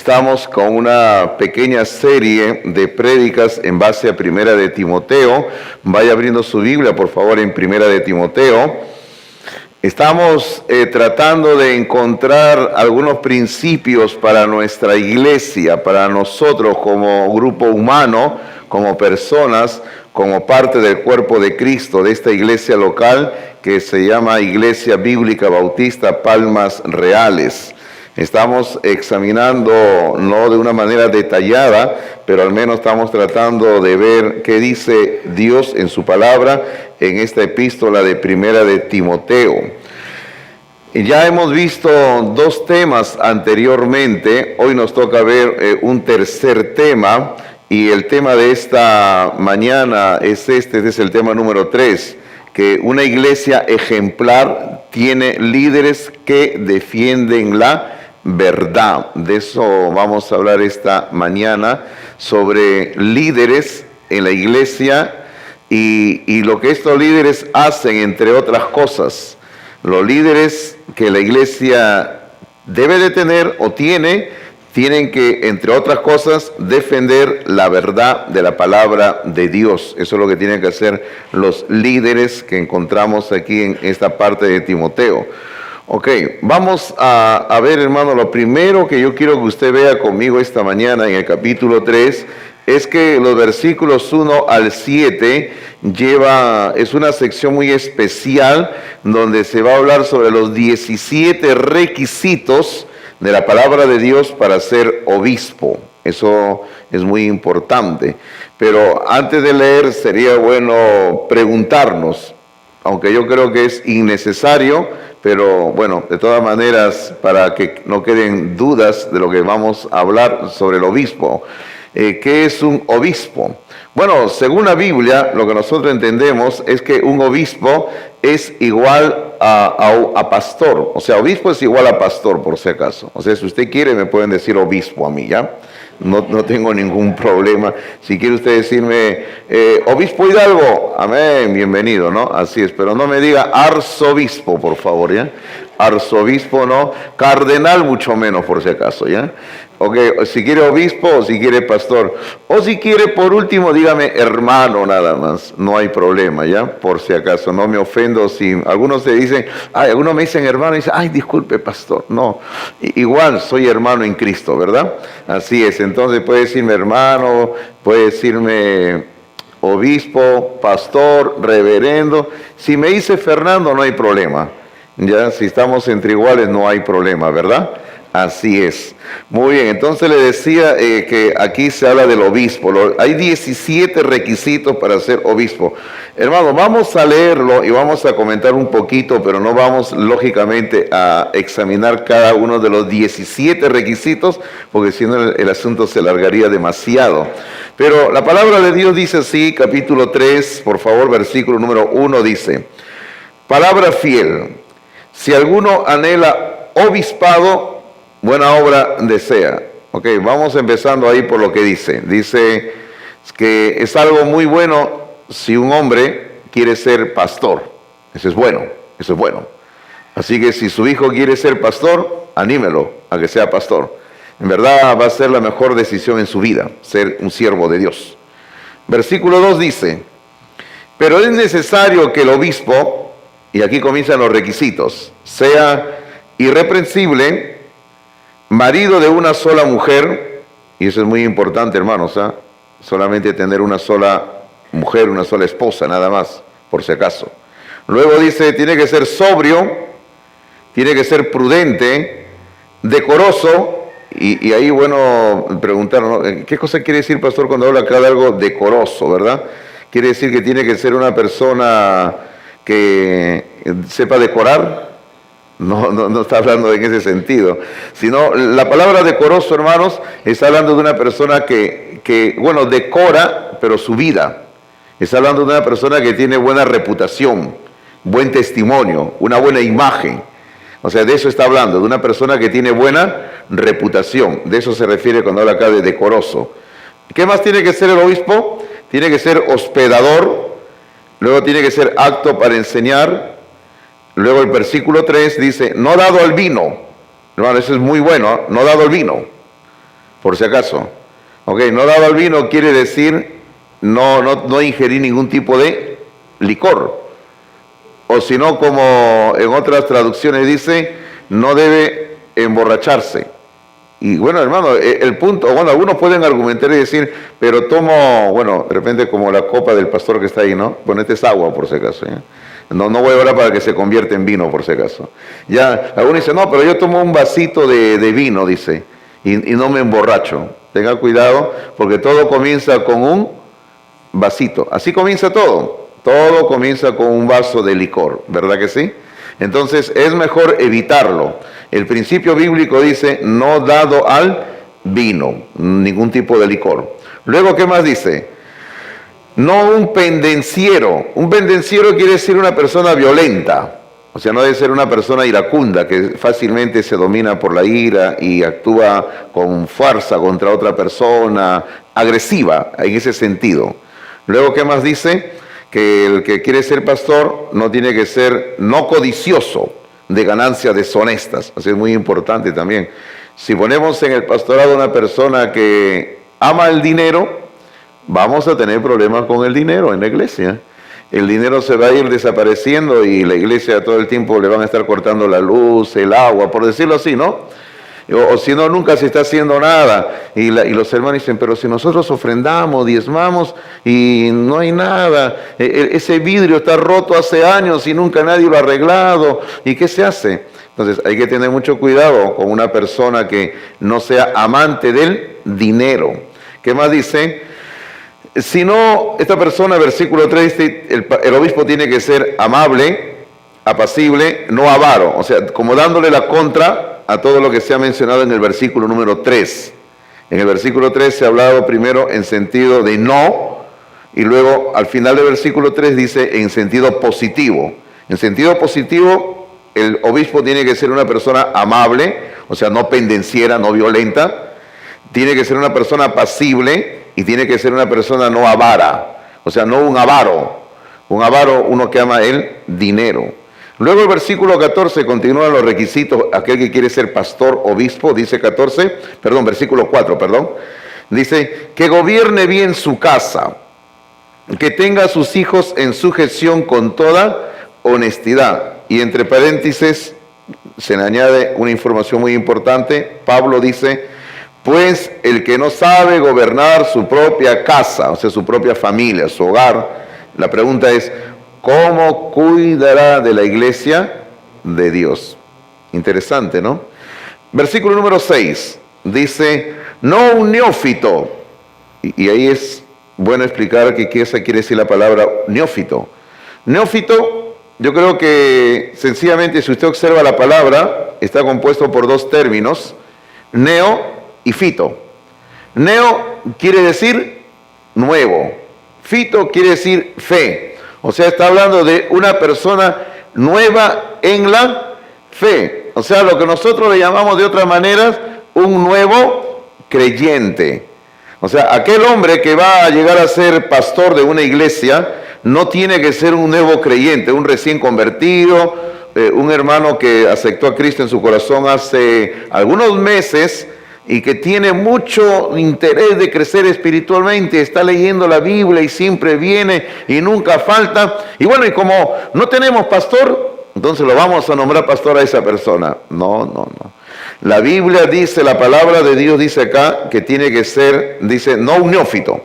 Estamos con una pequeña serie de prédicas en base a Primera de Timoteo. Vaya abriendo su Biblia, por favor, en Primera de Timoteo. Estamos tratando de encontrar algunos principios para nuestra iglesia, para nosotros como grupo humano, como personas, como parte del cuerpo de Cristo, de esta iglesia local que se llama Iglesia Bíblica Bautista Palmas Reales. Estamos examinando, no de una manera detallada, pero al menos estamos tratando de ver qué dice Dios en su palabra en esta epístola de Primera de Timoteo. Y ya hemos visto dos temas anteriormente, hoy nos toca ver un tercer tema, y el tema de esta mañana es este es el tema número 3, que una iglesia ejemplar tiene líderes que defienden la verdad. De eso vamos a hablar esta mañana, sobre líderes en la iglesia y lo que estos líderes hacen, entre otras cosas. Los líderes que la iglesia debe de tener o tienen que, entre otras cosas, defender la verdad de la palabra de Dios. Eso es lo que tienen que hacer los líderes que encontramos aquí en esta parte de Timoteo. Ok, vamos a ver, hermano, lo primero que yo quiero que usted vea conmigo esta mañana en el capítulo 3 es que los versículos 1 al 7 es una sección muy especial donde se va a hablar sobre los 17 requisitos de la palabra de Dios para ser obispo. Eso es muy importante. Pero antes de leer sería bueno preguntarnos, aunque yo creo que es innecesario, pero bueno, de todas maneras, para que no queden dudas de lo que vamos a hablar sobre el obispo. ¿Qué es un obispo? Bueno, según la Biblia, lo que nosotros entendemos es que un obispo es igual a pastor. O sea, obispo es igual a pastor, por si acaso. O sea, si usted quiere, me pueden decir obispo a mí, ¿ya? No tengo ningún problema. Si quiere usted decirme, obispo Hidalgo, amén, bienvenido, ¿no? Así es, pero no me diga arzobispo, por favor, ¿ya? Arzobispo no, cardenal mucho menos, por si acaso, ¿ya? Ok, si quiere obispo o si quiere pastor. O si quiere, por último, dígame hermano nada más. No hay problema, ¿ya? Por si acaso, no me ofendo si algunos se dicen, algunos me dicen hermano y dicen, disculpe pastor. No, igual soy hermano en Cristo, ¿verdad? Así es, entonces puede decirme hermano, puede decirme obispo, pastor, reverendo. Si me dice Fernando no hay problema, ¿ya? Si estamos entre iguales no hay problema, ¿verdad? Así es. Muy bien, entonces le decía que aquí se habla del obispo. Hay 17 requisitos para ser obispo. Hermano, vamos a leerlo y vamos a comentar un poquito, pero no vamos lógicamente a examinar cada uno de los 17 requisitos, porque si no el asunto se alargaría demasiado. Pero la palabra de Dios dice así, capítulo 3, por favor, versículo número 1 dice, palabra fiel, si alguno anhela obispado, buena obra desea. Ok, vamos empezando ahí por lo que dice. Dice que es algo muy bueno si un hombre quiere ser pastor. Eso es bueno, eso es bueno. Así que si su hijo quiere ser pastor, anímelo a que sea pastor. En verdad va a ser la mejor decisión en su vida, ser un siervo de Dios. Versículo 2 dice, pero es necesario que el obispo, y aquí comienzan los requisitos, sea irreprensible, marido de una sola mujer, y eso es muy importante, hermanos, solamente tener una sola mujer, una sola esposa, nada más, por si acaso. Luego dice, tiene que ser sobrio, tiene que ser prudente, decoroso, y ahí, bueno, preguntar, ¿no? ¿Qué cosa quiere decir, pastor, cuando habla acá de algo decoroso, verdad? Quiere decir que tiene que ser una persona que sepa decorar. No está hablando en ese sentido, sino la palabra decoroso, hermanos, está hablando de una persona que bueno, decora, pero su vida. Está hablando de una persona que tiene buena reputación, buen testimonio, una buena imagen. O sea, de eso está hablando, de una persona que tiene buena reputación. De eso se refiere cuando habla acá de decoroso. ¿Qué más tiene que ser el obispo? Tiene que ser hospedador, luego tiene que ser apto para enseñar. Luego el versículo 3 dice, no dado al vino. Hermano, eso es muy bueno, no dado al vino. por si acaso. Ok, no dado al vino quiere decir no ingerir ningún tipo de licor. O si no, como en otras traducciones dice, no debe emborracharse. Y bueno, hermano, el punto, bueno, algunos pueden argumentar y decir, pero tomo, bueno, de repente como la copa del pastor que está ahí, ¿no? Bueno, este es agua, por si acaso, ¿ya? No voy a orar para que se convierta en vino, por si acaso. Ya, algunos dicen, no, pero yo tomo un vasito de vino, dice, y no me emborracho. Tenga cuidado, porque todo comienza con un vasito. Así comienza todo. Todo comienza con un vaso de licor, ¿verdad que sí? Entonces es mejor evitarlo. El principio bíblico dice, no dado al vino, ningún tipo de licor. Luego, ¿qué más dice? No un pendenciero. Un pendenciero quiere decir una persona violenta. O sea, no debe ser una persona iracunda que fácilmente se domina por la ira y actúa con fuerza contra otra persona, agresiva en ese sentido. Luego, ¿qué más dice? Que el que quiere ser pastor no tiene que ser no codicioso de ganancias deshonestas. Así es muy importante también. Si ponemos en el pastorado una persona que ama el dinero, vamos a tener problemas con el dinero en la iglesia. El dinero se va a ir desapareciendo y la iglesia todo el tiempo le van a estar cortando la luz, el agua, por decirlo así, ¿no? O si no, nunca se está haciendo nada. Y los hermanos dicen, pero si nosotros ofrendamos, diezmamos y no hay nada. Ese vidrio está roto hace años y nunca nadie lo ha arreglado. ¿Y qué se hace? Entonces hay que tener mucho cuidado con una persona que no sea amante del dinero. ¿Qué más dice? Si no, esta persona, versículo 3, el obispo tiene que ser amable, apacible, no avaro. O sea, como dándole la contra a todo lo que se ha mencionado en el versículo número 3. En el versículo 3 se ha hablado primero en sentido de no, y luego al final del versículo 3 dice en sentido positivo. En sentido positivo, el obispo tiene que ser una persona amable, o sea, no pendenciera, no violenta. Tiene que ser una persona apacible y tiene que ser una persona no avara, o sea, no un avaro. Un avaro, uno que ama el dinero. Luego el versículo 14 continúan los requisitos, aquel que quiere ser pastor, obispo, dice versículo 4, dice, que gobierne bien su casa, que tenga a sus hijos en sujeción con toda honestidad. Y entre paréntesis se le añade una información muy importante. Pablo dice, pues el que no sabe gobernar su propia casa, o sea, su propia familia, su hogar, la pregunta es, ¿cómo cuidará de la iglesia de Dios? Interesante, ¿no? Versículo número 6 dice, no un neófito. Y ahí es bueno explicar qué quiere decir la palabra neófito. Neófito, yo creo que sencillamente si usted observa la palabra, está compuesto por dos términos, neo y fito. Neo quiere decir nuevo. Fito quiere decir fe. O sea, está hablando de una persona nueva en la fe. O sea, lo que nosotros le llamamos de otras maneras, un nuevo creyente. O sea, aquel hombre que va a llegar a ser pastor de una iglesia, no tiene que ser un nuevo creyente, un recién convertido, un hermano que aceptó a Cristo en su corazón hace algunos meses, y que tiene mucho interés de crecer espiritualmente, está leyendo la Biblia y siempre viene y nunca falta. Y bueno, y como no tenemos pastor, entonces lo vamos a nombrar pastor a esa persona. No. La Biblia dice, la palabra de Dios dice acá que tiene que ser, dice, no un neófito.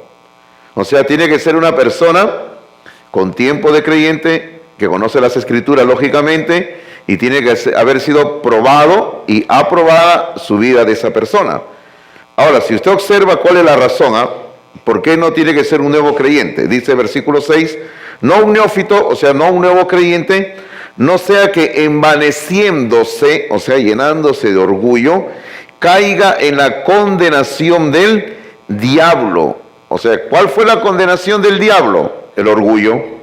O sea, tiene que ser una persona con tiempo de creyente, que conoce las Escrituras lógicamente, y tiene que haber sido probado y aprobada su vida de esa persona. Ahora, si usted observa cuál es la razón, ¿por qué no tiene que ser un nuevo creyente? Dice versículo 6, no un neófito, o sea, no un nuevo creyente, no sea que envaneciéndose, o sea, llenándose de orgullo, caiga en la condenación del diablo. O sea, ¿cuál fue la condenación del diablo? El orgullo.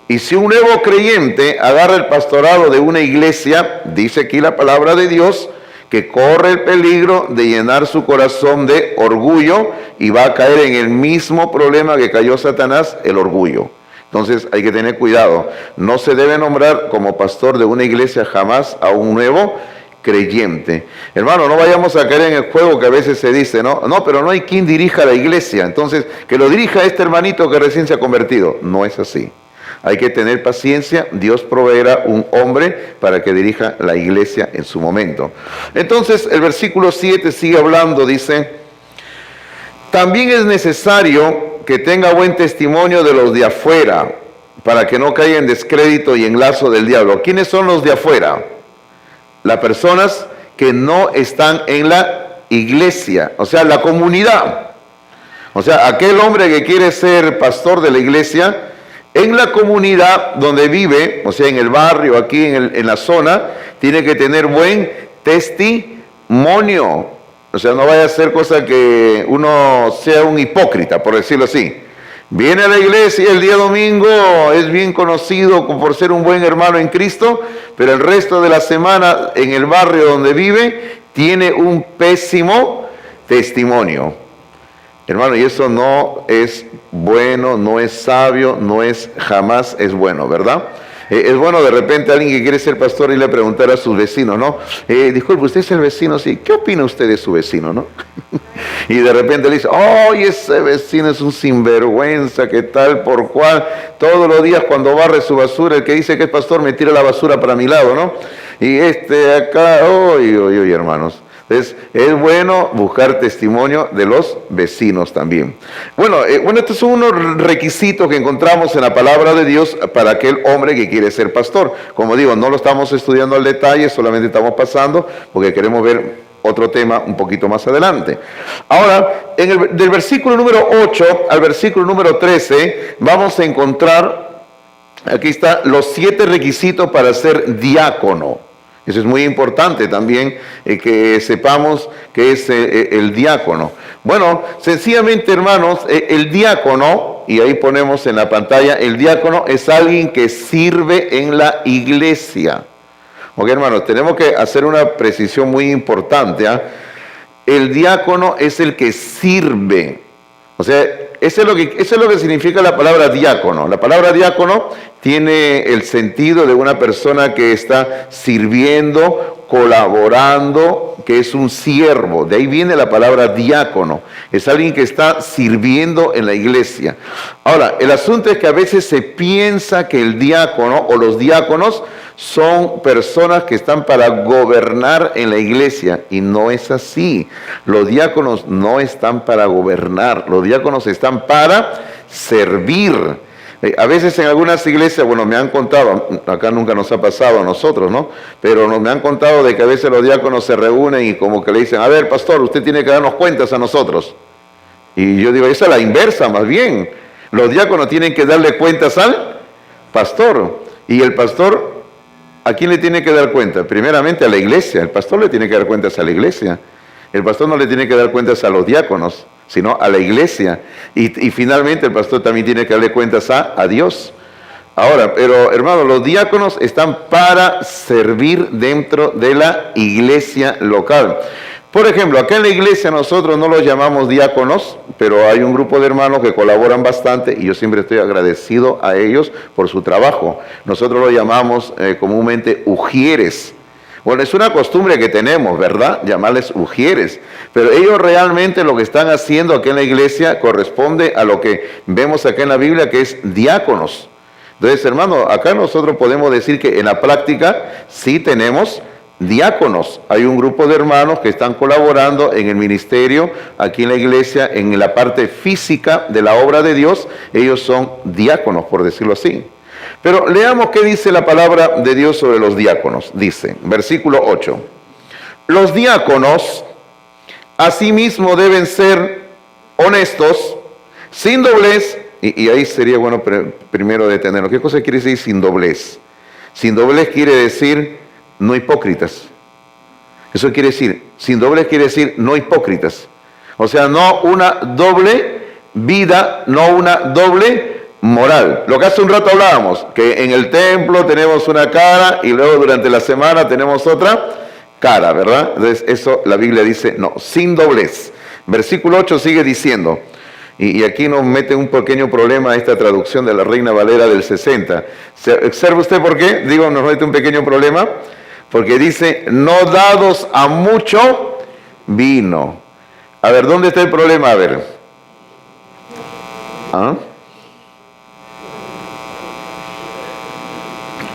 Y si un nuevo creyente agarra el pastorado de una iglesia, dice aquí la palabra de Dios, que corre el peligro de llenar su corazón de orgullo y va a caer en el mismo problema que cayó Satanás, el orgullo. Entonces hay que tener cuidado. No se debe nombrar como pastor de una iglesia jamás a un nuevo creyente. Hermano, no vayamos a caer en el juego que a veces se dice, no, pero no hay quien dirija la iglesia, entonces que lo dirija este hermanito que recién se ha convertido. No es así. Hay que tener paciencia, Dios proveerá un hombre para que dirija la iglesia en su momento. Entonces el versículo 7 sigue hablando, dice, también es necesario que tenga buen testimonio de los de afuera, para que no caiga en descrédito y en lazo del diablo. ¿Quiénes son los de afuera? Las personas que no están en la iglesia, o sea, la comunidad. O sea, aquel hombre que quiere ser pastor de la iglesia, en la comunidad donde vive, o sea, en el barrio, aquí en la zona, tiene que tener buen testimonio. O sea, no vaya a ser cosa que uno sea un hipócrita, por decirlo así. Viene a la iglesia el día domingo, es bien conocido por ser un buen hermano en Cristo, pero el resto de la semana en el barrio donde vive tiene un pésimo testimonio. Hermano, y eso no es bueno, no es sabio, jamás es bueno, ¿verdad? Es bueno de repente alguien que quiere ser pastor y le preguntar a sus vecinos, ¿no? Disculpe, ¿usted es el vecino? Sí. ¿Qué opina usted de su vecino, no? Y de repente le dice, ¡oh, ese vecino es un sinvergüenza! ¿Qué tal? ¿Por cual? Todos los días cuando barre su basura, el que dice que es pastor me tira la basura para mi lado, ¿no? Y acá, ¡oy, hermanos! Entonces, es bueno buscar testimonio de los vecinos también. Bueno, estos son unos requisitos que encontramos en la palabra de Dios para aquel hombre que quiere ser pastor. Como digo, no lo estamos estudiando al detalle, solamente estamos pasando porque queremos ver otro tema un poquito más adelante. Ahora, del versículo número 8 al versículo número 13, vamos a encontrar, aquí está, los 7 requisitos para ser diácono. Eso es muy importante también, que sepamos qué es el diácono. Bueno, sencillamente, hermanos, el diácono, y ahí ponemos en la pantalla, el diácono es alguien que sirve en la iglesia. Ok, hermanos, tenemos que hacer una precisión muy importante. El diácono es el que sirve. O sea, eso es lo que significa la palabra diácono. La palabra diácono tiene el sentido de una persona que está sirviendo, colaborando, que es un siervo. De ahí viene la palabra diácono. Es alguien que está sirviendo en la iglesia. Ahora, el asunto es que a veces se piensa que el diácono o los diáconos son personas que están para gobernar en la iglesia, y no es así. Los diáconos no están para gobernar, los diáconos están para servir. A veces en algunas iglesias, bueno, me han contado, acá nunca nos ha pasado a nosotros, ¿no? Pero me han contado de que a veces los diáconos se reúnen y como que le dicen, a ver, pastor, usted tiene que darnos cuentas a nosotros. Y yo digo, esa es la inversa más bien. Los diáconos tienen que darle cuentas al pastor, y el pastor, ¿a quién le tiene que dar cuenta? Primeramente a la iglesia. El pastor le tiene que dar cuentas a la iglesia. El pastor no le tiene que dar cuentas a los diáconos, sino a la iglesia. Y finalmente el pastor también tiene que darle cuentas a Dios. Ahora, pero hermanos, los diáconos están para servir dentro de la iglesia local. Por ejemplo, acá en la iglesia nosotros no los llamamos diáconos, pero hay un grupo de hermanos que colaboran bastante y yo siempre estoy agradecido a ellos por su trabajo. Nosotros lo llamamos comúnmente ujieres. Bueno, es una costumbre que tenemos, ¿verdad? Llamarles ujieres. Pero ellos realmente lo que están haciendo aquí en la iglesia corresponde a lo que vemos acá en la Biblia, que es diáconos. Entonces, hermano, acá nosotros podemos decir que en la práctica sí tenemos diáconos. Hay un grupo de hermanos que están colaborando en el ministerio aquí en la iglesia, en la parte física de la obra de Dios. Ellos son diáconos, por decirlo así. Pero leamos qué dice la palabra de Dios sobre los diáconos. Dice, versículo 8, los diáconos asimismo deben ser honestos, sin doblez, y ahí sería bueno primero detenernos. ¿Qué cosa quiere decir sin doblez? Sin doblez quiere decir no hipócritas. Eso quiere decir, sin doblez quiere decir no hipócritas. O sea, no una doble vida, no una doble moral. Lo que hace un rato hablábamos, que en el templo tenemos una cara y luego durante la semana tenemos otra cara, ¿verdad? Entonces eso la Biblia dice, no, sin doblez. Versículo 8 sigue diciendo, y aquí nos mete un pequeño problema esta traducción de la Reina Valera del 60. ¿Observa usted por qué? Digo, nos mete un pequeño problema. Porque dice, no dados a mucho vino. A ver, ¿dónde está el problema? A ver. ¿Ah?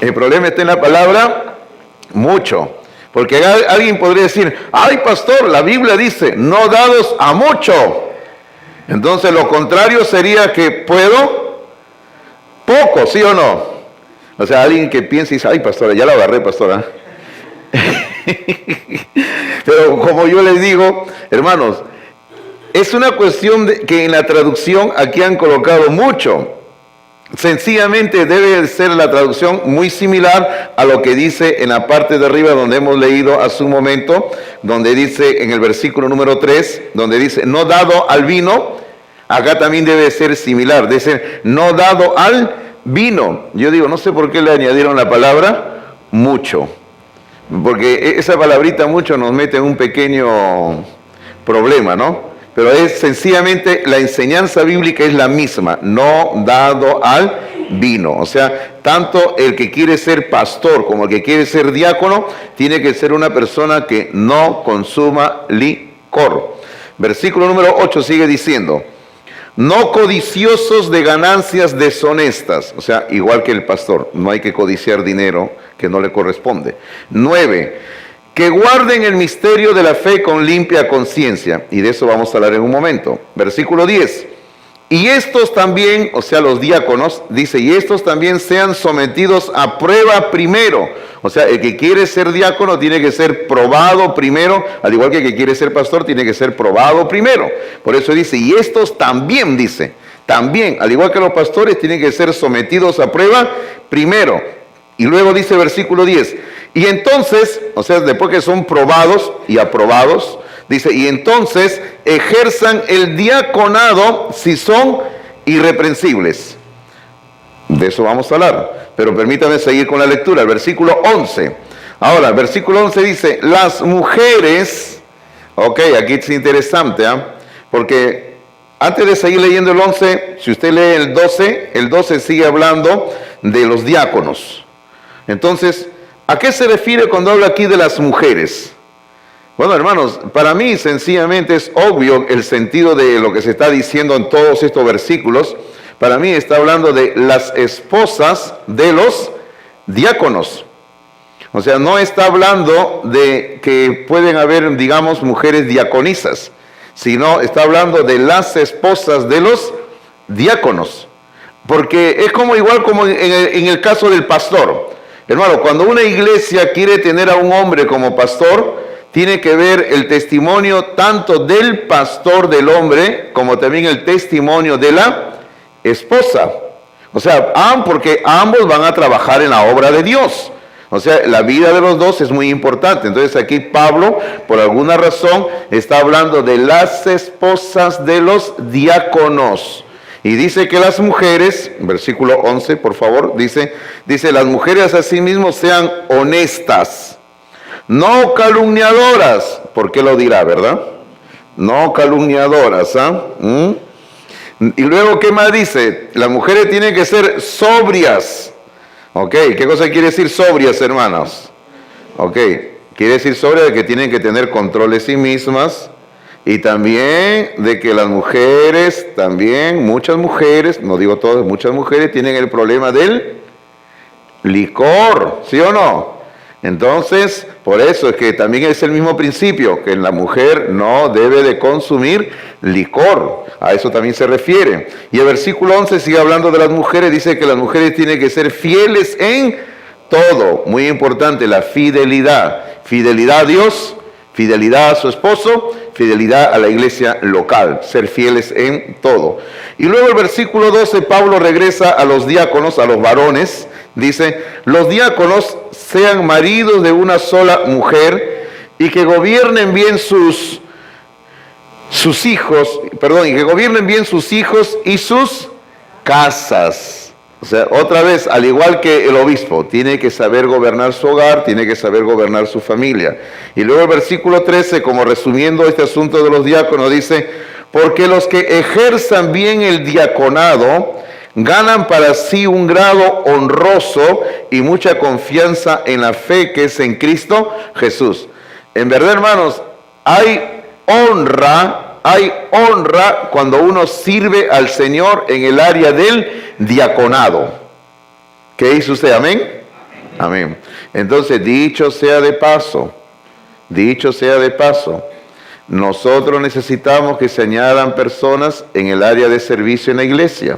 El problema está en la palabra mucho. Porque alguien podría decir, ay pastor, la Biblia dice, no dados a mucho. Entonces lo contrario sería que puedo poco, ¿sí o no? O sea, alguien que piensa y dice, ay pastora, ya la agarré pastora. Pero como yo les digo, hermanos, es una cuestión de que en la traducción aquí han colocado mucho. Sencillamente debe ser la traducción muy similar a lo que dice en la parte de arriba donde hemos leído hace un momento, donde dice en el versículo número 3, donde dice no dado al vino. Acá también debe ser similar, debe ser no dado al vino. Yo digo, no sé por qué le añadieron la palabra mucho, porque esa palabrita mucho nos mete en un pequeño problema, ¿no? Pero es sencillamente la enseñanza bíblica es la misma, no dado al vino. O sea, tanto el que quiere ser pastor como el que quiere ser diácono, tiene que ser una persona que no consuma licor. Versículo número 8 sigue diciendo, no codiciosos de ganancias deshonestas. O sea, igual que el pastor, no hay que codiciar dinero que no le corresponde. 9. Que guarden el misterio de la fe con limpia conciencia. Y de eso vamos a hablar en un momento. Versículo 10. Y estos también, o sea, los diáconos, dice, y estos también sean sometidos a prueba primero. O sea, el que quiere ser diácono tiene que ser probado primero, al igual que el que quiere ser pastor tiene que ser probado primero. Por eso dice, y estos también, dice, también, al igual que los pastores, tienen que ser sometidos a prueba primero. Y luego dice versículo 10, y entonces, o sea, después que son probados y aprobados, dice, y entonces ejerzan el diaconado si son irreprensibles. De eso vamos a hablar, pero permítame seguir con la lectura, el versículo 11. Ahora, el versículo 11 dice, las mujeres, ok, aquí es interesante, porque antes de seguir leyendo el 11, si usted lee el 12 sigue hablando de los diáconos. Entonces, ¿a qué se refiere cuando habla aquí de las mujeres? Bueno, hermanos, para mí sencillamente es obvio el sentido de lo que se está diciendo en todos estos versículos. Para mí está hablando de las esposas de los diáconos. O sea, no está hablando de que pueden haber, digamos, mujeres diaconisas, sino está hablando de las esposas de los diáconos. Porque es como igual como en el caso del pastor. Hermano, cuando una iglesia quiere tener a un hombre como pastor, tiene que ver el testimonio tanto del pastor del hombre, como también el testimonio de la esposa. O sea, porque ambos van a trabajar en la obra de Dios. O sea, la vida de los dos es muy importante. Entonces aquí Pablo, por alguna razón, está hablando de las esposas de los diáconos. Y dice que las mujeres, versículo 11, por favor, dice, las mujeres asimismo sean honestas, no calumniadoras. ¿Por qué lo dirá, verdad? No calumniadoras, Y luego, ¿qué más dice? Las mujeres tienen que ser sobrias. Ok, ¿qué cosa quiere decir sobrias, hermanos? Ok, quiere decir sobrias de que tienen que tener control de sí mismas. Y también de que las mujeres, también muchas mujeres, no digo todas, muchas mujeres tienen el problema del licor, ¿sí o no? Entonces, por eso es que también es el mismo principio, que la mujer no debe de consumir licor. A eso también se refiere. Y el versículo 11 sigue hablando de las mujeres, dice que las mujeres tienen que ser fieles en todo. Muy importante, la fidelidad. Fidelidad a Dios, fidelidad a su esposo, fidelidad a la iglesia local, ser fieles en todo. Y luego el versículo 12, Pablo regresa a los diáconos, a los varones, dice, los diáconos sean maridos de una sola mujer y que gobiernen bien sus hijos, y que gobiernen bien sus hijos y sus casas. O sea, otra vez, al igual que el obispo, tiene que saber gobernar su hogar, tiene que saber gobernar su familia. Y luego el versículo 13, como resumiendo este asunto de los diáconos, dice, porque los que ejerzan bien el diaconado ganan para sí un grado honroso y mucha confianza en la fe que es en Cristo Jesús. En verdad, hermanos, hay honra cuando uno sirve al Señor en el área del diaconado. ¿Qué dice usted? ¿Amén? Amén. Entonces, dicho sea de paso, nosotros necesitamos que se añadan personas en el área de servicio en la iglesia.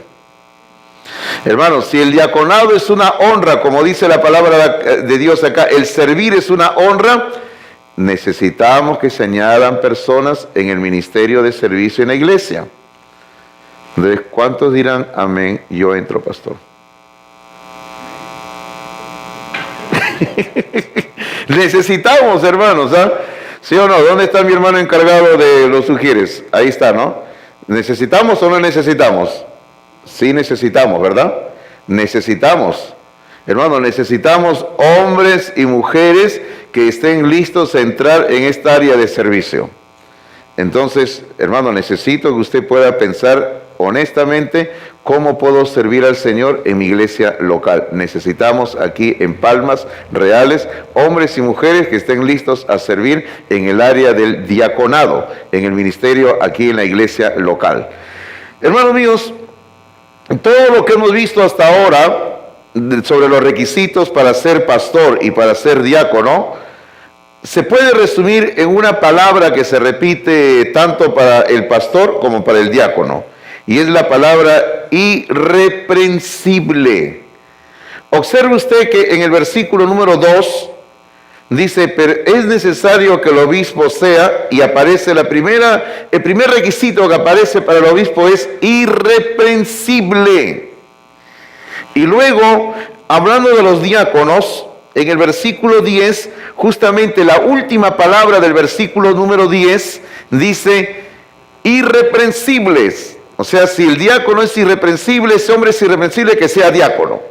Hermanos, si el diaconado es una honra, como dice la palabra de Dios acá, el servir es una honra, necesitamos que se añadan personas en el ministerio de servicio en la iglesia. Entonces, ¿cuántos dirán amén? Yo entro, pastor. Necesitamos, hermanos, ¿ah? ¿Sí o no? ¿Dónde está mi hermano encargado de los sugieres? Ahí está, ¿no? ¿Necesitamos o no necesitamos? Sí necesitamos, ¿verdad? Necesitamos. Hermano, necesitamos hombres y mujeres que estén listos a entrar en esta área de servicio. Entonces, hermano, necesito que usted pueda pensar honestamente cómo puedo servir al Señor en mi iglesia local. Necesitamos aquí en Palmas Reales hombres y mujeres que estén listos a servir en el área del diaconado, en el ministerio aquí en la iglesia local. Hermanos míos, todo lo que hemos visto hasta ahora sobre los requisitos para ser pastor y para ser diácono, se puede resumir en una palabra que se repite tanto para el pastor como para el diácono, y es la palabra irreprensible. Observe usted que en el versículo número 2 dice, pero es necesario que el obispo sea, y aparece el primer requisito que aparece para el obispo es irreprensible. Y luego, hablando de los diáconos, en el versículo 10, justamente la última palabra del versículo número 10, dice irreprensibles. O sea, si el diácono es irreprensible, ese hombre es irreprensible, que sea diácono.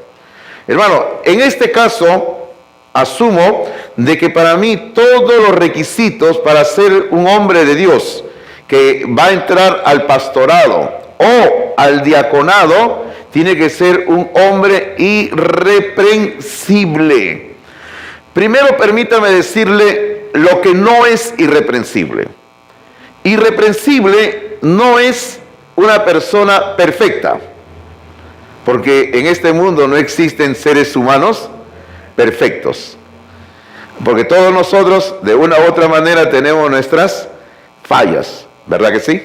Hermano, en este caso, asumo de que para mí todos los requisitos para ser un hombre de Dios que va a entrar al pastorado o al diaconado, tiene que ser un hombre irreprensible. Primero, permítame decirle lo que no es irreprensible. Irreprensible no es una persona perfecta, porque en este mundo no existen seres humanos perfectos, porque todos nosotros de una u otra manera tenemos nuestras fallas, ¿verdad que sí?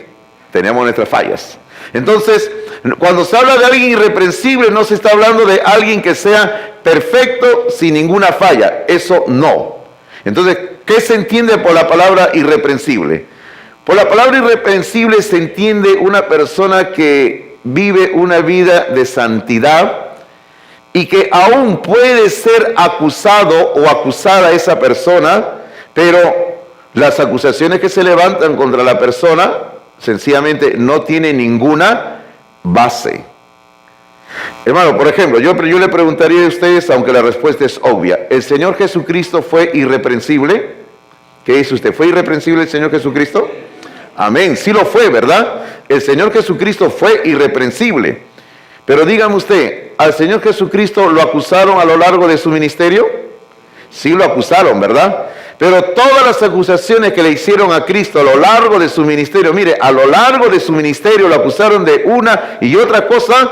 Tenemos nuestras fallas. Entonces, cuando se habla de alguien irreprensible, no se está hablando de alguien que sea perfecto sin ninguna falla. Eso no. Entonces, ¿qué se entiende por la palabra irreprensible? Por la palabra irreprensible se entiende una persona que vive una vida de santidad y que aún puede ser acusado o acusada esa persona, pero las acusaciones que se levantan contra la persona sencillamente no tienen ninguna base. Hermano, por ejemplo, yo le preguntaría a ustedes, aunque la respuesta es obvia, ¿el Señor Jesucristo fue irreprensible? ¿Qué dice usted? ¿Fue irreprensible el Señor Jesucristo? Amén, sí lo fue, ¿verdad? El Señor Jesucristo fue irreprensible. Pero dígame usted, ¿al Señor Jesucristo lo acusaron a lo largo de su ministerio? Sí lo acusaron, ¿verdad? Pero todas las acusaciones que le hicieron a Cristo a lo largo de su ministerio, mire, a lo largo de su ministerio lo acusaron de una y otra cosa,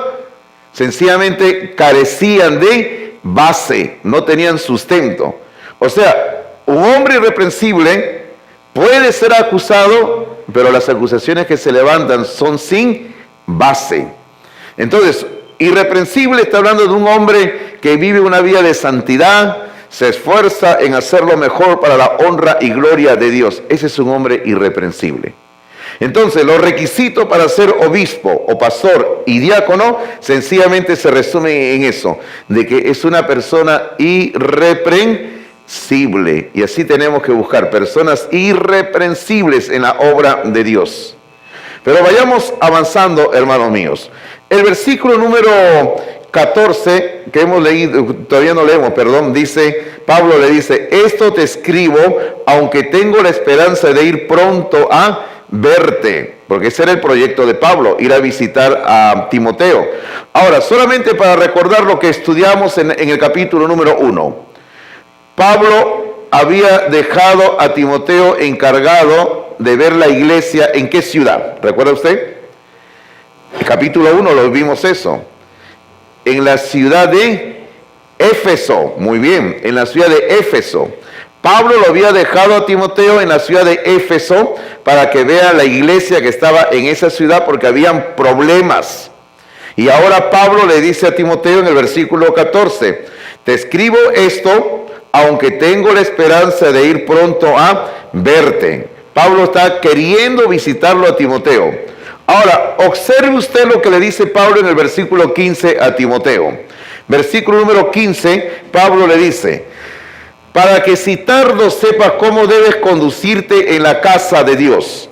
sencillamente carecían de base, no tenían sustento. O sea, un hombre irreprensible puede ser acusado, pero las acusaciones que se levantan son sin base. Entonces, irreprensible está hablando de un hombre que vive una vida de santidad, se esfuerza en hacer lo mejor para la honra y gloria de Dios. Ese es un hombre irreprensible. Entonces, los requisitos para ser obispo o pastor y diácono sencillamente se resumen en eso, de que es una persona irreprensible. Y así tenemos que buscar personas irreprensibles en la obra de Dios. Pero vayamos avanzando, hermanos míos. El versículo número 14 que hemos leído, todavía no leemos, perdón, dice, Pablo le dice, esto te escribo, aunque tengo la esperanza de ir pronto a verte. porque ese era el proyecto de Pablo, ir a visitar a Timoteo. Ahora, solamente para recordar lo que estudiamos en el capítulo número 1. Pablo había dejado a Timoteo encargado de ver la iglesia. ¿En qué ciudad? ¿Recuerda usted? El capítulo 1 lo vimos eso. En la ciudad de Éfeso. Muy bien, en la ciudad de Éfeso. Pablo lo había dejado a Timoteo en la ciudad de Éfeso para que vea la iglesia que estaba en esa ciudad porque habían problemas. Y ahora Pablo le dice a Timoteo en el versículo 14, te escribo esto, aunque tengo la esperanza de ir pronto a verte. Pablo está queriendo visitarlo a Timoteo. Ahora, observe usted lo que le dice Pablo en el versículo 15 a Timoteo. Versículo número 15, Pablo le dice, para que si tardo sepas cómo debes conducirte en la casa de Dios.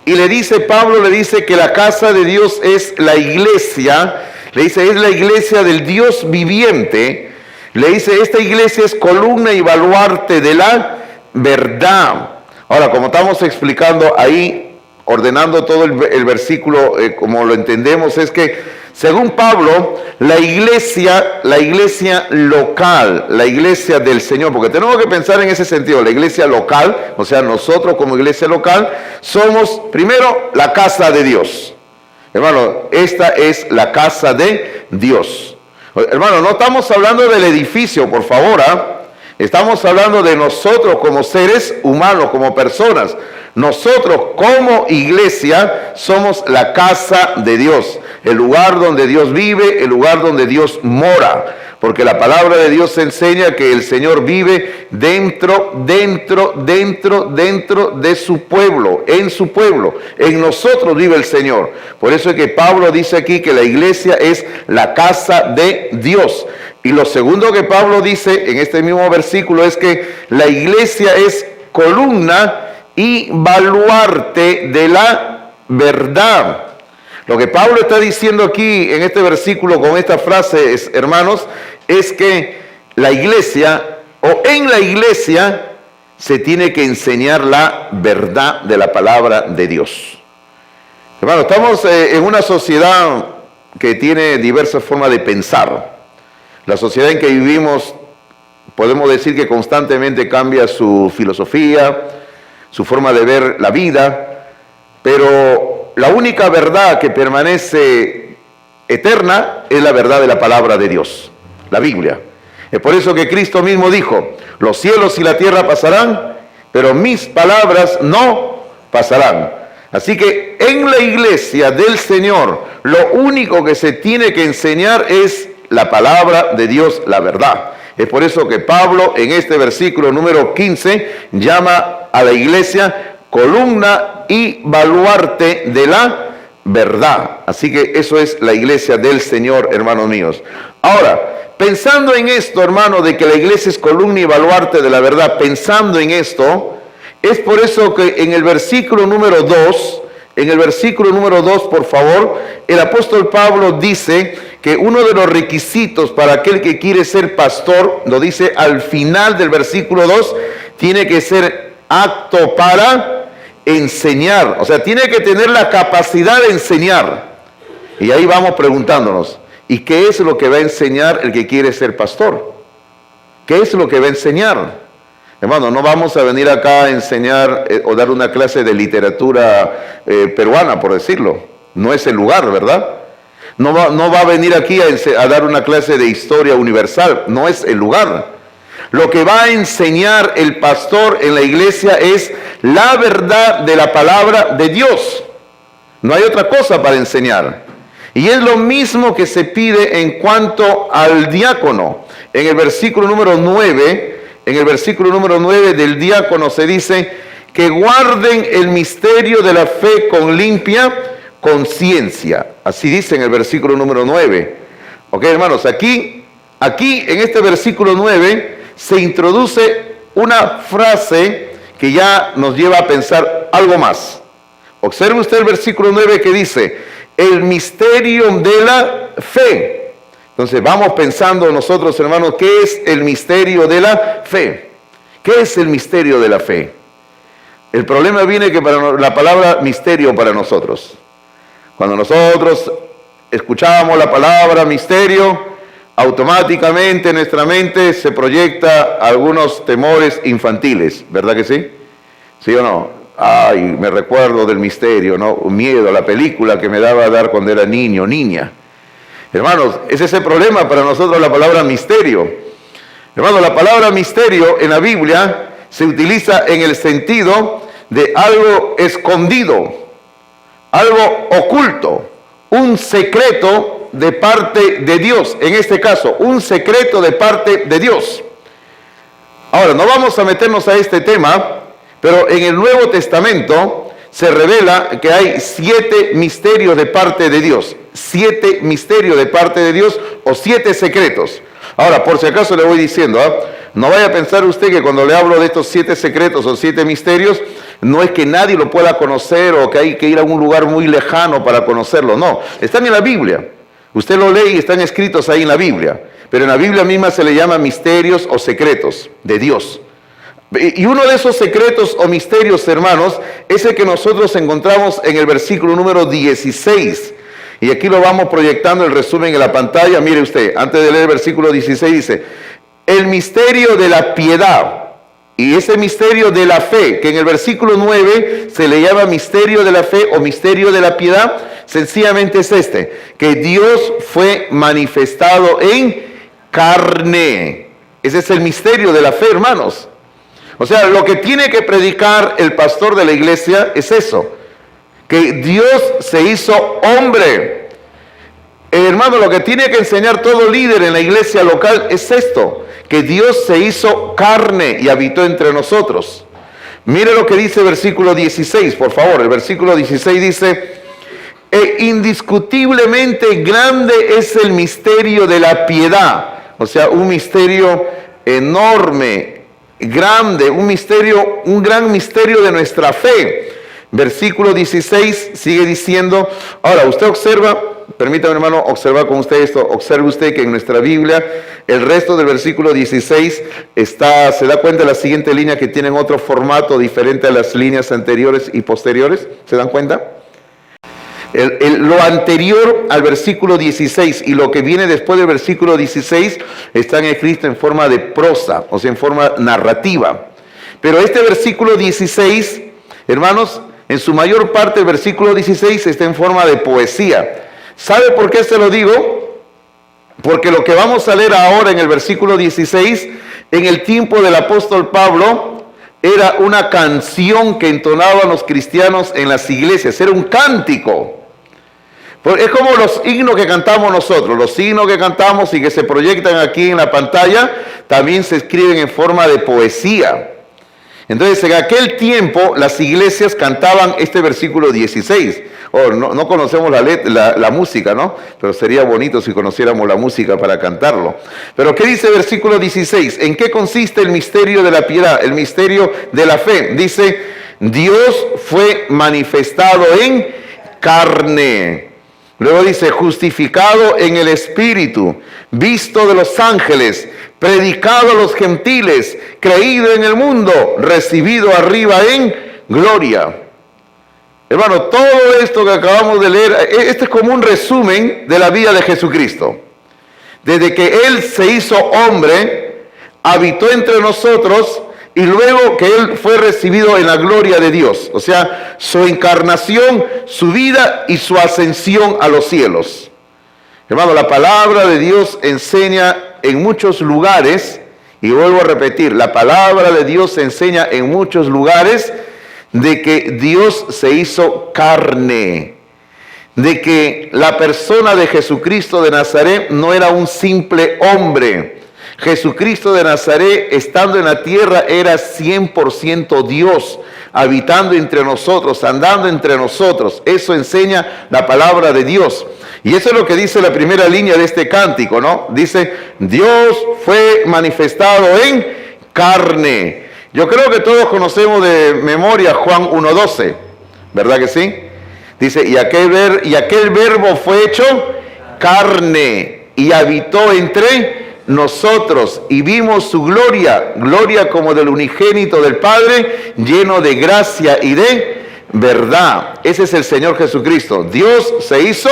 Y le dice, Pablo le dice que la casa de Dios es la iglesia, le dice, es la iglesia del Dios viviente, le dice, esta iglesia es columna y baluarte de la verdad. Ahora, como estamos explicando ahí, ordenando todo el versículo como lo entendemos, es que según Pablo, la iglesia local, la iglesia del Señor, porque tenemos que pensar en ese sentido, la iglesia local, o sea, nosotros como iglesia local, somos primero la casa de Dios. Hermano, esta es la casa de Dios. Hermano, no estamos hablando del edificio, por favor, estamos hablando de nosotros como seres humanos, como personas. Nosotros como iglesia somos la casa de Dios, el lugar donde Dios vive, el lugar donde Dios mora, porque la palabra de Dios enseña que el Señor vive dentro de su pueblo, en nosotros vive el Señor. Por eso es que Pablo dice aquí que la iglesia es la casa de Dios. Y lo segundo que Pablo dice en este mismo versículo es que la iglesia es columna y baluarte de la verdad. Lo que Pablo está diciendo aquí en este versículo con esta frase, hermanos, es que la iglesia o en la iglesia se tiene que enseñar la verdad de la palabra de Dios. Hermanos, estamos en una sociedad que tiene diversas formas de pensar. La sociedad en que vivimos, podemos decir que constantemente cambia su filosofía, su forma de ver la vida, pero la única verdad que permanece eterna es la verdad de la palabra de Dios, la Biblia. Es por eso que Cristo mismo dijo, los cielos y la tierra pasarán, pero mis palabras no pasarán. Así que en la iglesia del Señor, lo único que se tiene que enseñar es la palabra de Dios, la verdad. Es por eso que Pablo en este versículo número 15 llama a la iglesia columna y baluarte de la verdad. Así que eso es la iglesia del Señor, hermanos míos. Ahora, pensando en esto, hermano, de que la iglesia es columna y baluarte de la verdad, pensando en esto, es por eso que en el versículo número 2, por favor, el apóstol Pablo dice que uno de los requisitos para aquel que quiere ser pastor, lo dice al final del versículo 2, tiene que ser apto para enseñar. O sea, tiene que tener la capacidad de enseñar. Y ahí vamos preguntándonos, ¿y qué es lo que va a enseñar el que quiere ser pastor? ¿Qué es lo que va a enseñar? Hermano, no vamos a venir acá a enseñar o dar una clase de literatura peruana, por decirlo. No es el lugar, ¿verdad? No va a venir aquí a dar una clase de historia universal. No es el lugar. Lo que va a enseñar el pastor en la iglesia es la verdad de la palabra de Dios. No hay otra cosa para enseñar. Y es lo mismo que se pide en cuanto al diácono. En el versículo número 9... En el versículo número 9 del diácono se dice que guarden el misterio de la fe con limpia conciencia. Así dice en el versículo número 9. Ok, hermanos, aquí en este versículo 9 se introduce una frase que ya nos lleva a pensar algo más. Observe usted el versículo 9 que dice, el misterio de la fe. Entonces vamos pensando nosotros, hermanos, ¿qué es el misterio de la fe? ¿Qué es el misterio de la fe? El problema viene que la palabra misterio para nosotros. Cuando nosotros escuchamos la palabra misterio, automáticamente en nuestra mente se proyecta algunos temores infantiles, ¿verdad que sí? ¿Sí o no? Ay, me recuerdo del misterio, ¿no? Miedo, la película que me daba a dar cuando era niño, niña. Hermanos, ese es el problema para nosotros la palabra misterio. Hermanos, la palabra misterio en la Biblia se utiliza en el sentido de algo escondido, algo oculto, un secreto de parte de Dios. En este caso, un secreto de parte de Dios. Ahora, no vamos a meternos a este tema, pero en el Nuevo Testamento se revela que hay 7 misterios de parte de Dios. 7 misterios de parte de Dios o 7 secretos. Ahora, por si acaso le voy diciendo, no vaya a pensar usted que cuando le hablo de estos 7 secretos o 7 misterios, no es que nadie lo pueda conocer o que hay que ir a un lugar muy lejano para conocerlo. No, están en la Biblia. Usted lo lee y están escritos ahí en la Biblia. Pero en la Biblia misma se le llama misterios o secretos de Dios. Y uno de esos secretos o misterios, hermanos, es el que nosotros encontramos en el versículo número 16. Y aquí lo vamos proyectando el resumen en la pantalla. Mire usted, antes de leer el versículo 16 dice, el misterio de la piedad y ese misterio de la fe, que en el versículo 9 se le llama misterio de la fe o misterio de la piedad, sencillamente es este, que Dios fue manifestado en carne. Ese es el misterio de la fe, hermanos. O sea, lo que tiene que predicar el pastor de la iglesia es eso, que Dios se hizo hombre. Hermano, lo que tiene que enseñar todo líder en la iglesia local es esto, que Dios se hizo carne y habitó entre nosotros. Mire lo que dice el versículo 16, por favor. El versículo 16 dice, indiscutiblemente grande es el misterio de la piedad. O sea, un misterio enorme, grande, un gran misterio de nuestra fe. Versículo 16 sigue diciendo, ahora usted observa, permítame hermano observar con usted esto, observe usted que en nuestra Biblia el resto del versículo 16 se da cuenta de la siguiente línea que tienen otro formato diferente a las líneas anteriores y posteriores, ¿se dan cuenta? Lo anterior al versículo 16 y lo que viene después del versículo 16 están escritos en forma de prosa, o sea, en forma narrativa. Pero este versículo 16, hermanos, en su mayor parte el versículo 16 está en forma de poesía. ¿Sabe por qué se lo digo? Porque lo que vamos a leer ahora en el versículo 16, en el tiempo del apóstol Pablo, era una canción que entonaban los cristianos en las iglesias, era un cántico. Es como los himnos que cantamos nosotros, los himnos que cantamos y que se proyectan aquí en la pantalla, también se escriben en forma de poesía. Entonces, en aquel tiempo, las iglesias cantaban este versículo 16. No conocemos la música, ¿no? Pero sería bonito si conociéramos la música para cantarlo. Pero, ¿qué dice el versículo 16? ¿En qué consiste el misterio de la piedad, el misterio de la fe? Dice, Dios fue manifestado en carne. Luego dice, justificado en el Espíritu, visto de los ángeles, predicado a los gentiles, creído en el mundo, recibido arriba en gloria. Hermano, todo esto que acabamos de leer, este es como un resumen de la vida de Jesucristo. Desde que Él se hizo hombre, habitó entre nosotros, y luego que Él fue recibido en la gloria de Dios. O sea, su encarnación, su vida y su ascensión a los cielos. Hermano, la palabra de Dios enseña en muchos lugares, y vuelvo a repetir, la palabra de Dios enseña en muchos lugares de que Dios se hizo carne, de que la persona de Jesucristo de Nazaret no era un simple hombre. Jesucristo de Nazaret, estando en la tierra, era 100% Dios, habitando entre nosotros, andando entre nosotros. Eso enseña la palabra de Dios. Y eso es lo que dice la primera línea de este cántico, ¿no? Dice, Dios fue manifestado en carne. Yo creo que todos conocemos de memoria Juan 1:12, ¿verdad que sí? Dice, y aquel verbo fue hecho carne y habitó entre nosotros y vimos su gloria, gloria como del unigénito del Padre, lleno de gracia y de verdad. Ese es el Señor Jesucristo. Dios se hizo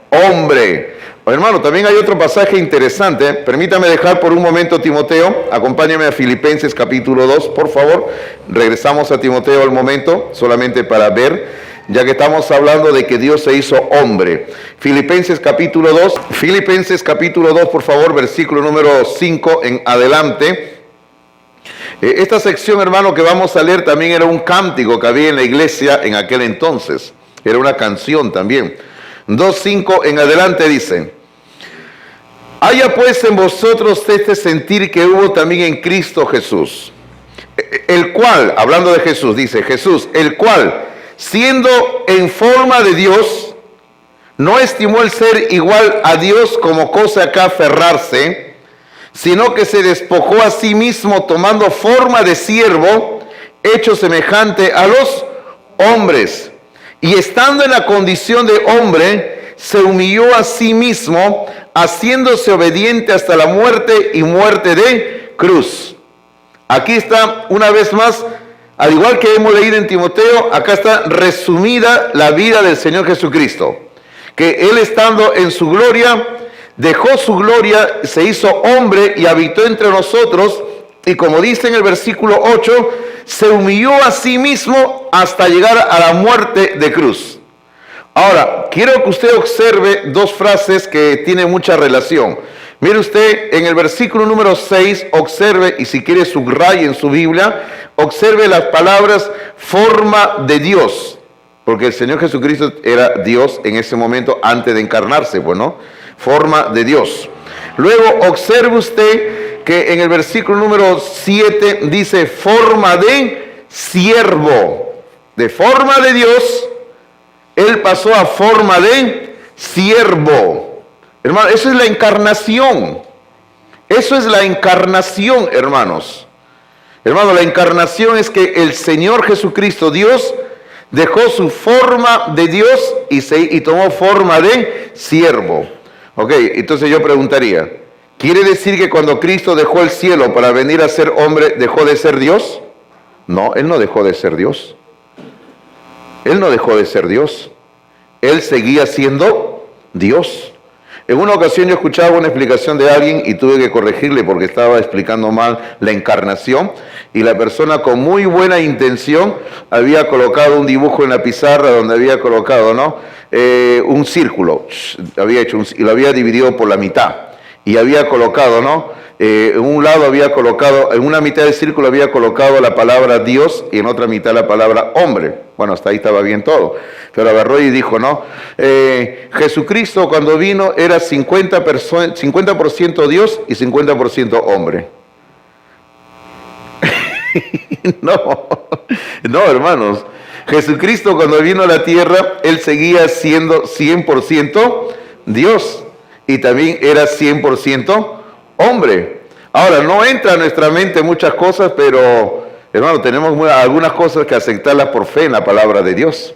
hombre. Hermano, también hay otro pasaje interesante. Permítame dejar por un momento Timoteo. Acompáñame a Filipenses capítulo 2, por favor. Regresamos a Timoteo al momento, solamente para ver, ya que estamos hablando de que Dios se hizo hombre. Filipenses capítulo 2. Filipenses capítulo 2, por favor, versículo número 5 en adelante. Esta sección, hermano, que vamos a leer también era un cántico que había en la iglesia en aquel entonces. Era una canción también. 2:5 en adelante dice: haya pues en vosotros este sentir que hubo también en Cristo Jesús, el cual, hablando de Jesús, dice Jesús, el cual, siendo en forma de Dios, no estimó el ser igual a Dios como cosa a que aferrarse, sino que se despojó a sí mismo, tomando forma de siervo, hecho semejante a los hombres. Y estando en la condición de hombre, se humilló a sí mismo, haciéndose obediente hasta la muerte y muerte de cruz. Aquí está una vez más, al igual que hemos leído en Timoteo, acá está resumida la vida del Señor Jesucristo. Que Él, estando en su gloria, dejó su gloria, se hizo hombre y habitó entre nosotros. Y como dice en el versículo 8, se humilló a sí mismo hasta llegar a la muerte de cruz. Ahora, quiero que usted observe dos frases que tienen mucha relación. Mire usted, en el versículo número 6, observe, y si quiere subraye en su Biblia, observe las palabras forma de Dios. Porque el Señor Jesucristo era Dios en ese momento antes de encarnarse, bueno, forma de Dios. Luego observe usted que en el versículo número 7 dice forma de siervo. De forma de Dios, Él pasó a forma de siervo. Hermano, eso es la encarnación. Eso es la encarnación, hermanos. Hermano, la encarnación es que el Señor Jesucristo, Dios, dejó su forma de Dios y tomó forma de siervo. Ok, entonces yo preguntaría, ¿quiere decir que cuando Cristo dejó el cielo para venir a ser hombre, dejó de ser Dios? No, Él no dejó de ser Dios. Él no dejó de ser Dios. Él seguía siendo Dios. En una ocasión yo escuchaba una explicación de alguien y tuve que corregirle porque estaba explicando mal la encarnación, y la persona con muy buena intención había colocado un dibujo en la pizarra donde había colocado, ¿no? Un círculo, había hecho y lo había dividido por la mitad y había colocado, ¿no? En un lado había colocado, en una mitad del círculo había colocado la palabra Dios y en otra mitad la palabra hombre. Bueno, hasta ahí estaba bien todo. Pero agarró y dijo, ¿no? Jesucristo cuando vino era 50% Dios y 50% hombre. No, hermanos. Jesucristo cuando vino a la tierra, Él seguía siendo 100% Dios y también era 100% hombre. Ahora, no entra a nuestra mente muchas cosas, pero, hermano, tenemos algunas cosas que aceptarlas por fe en la palabra de Dios.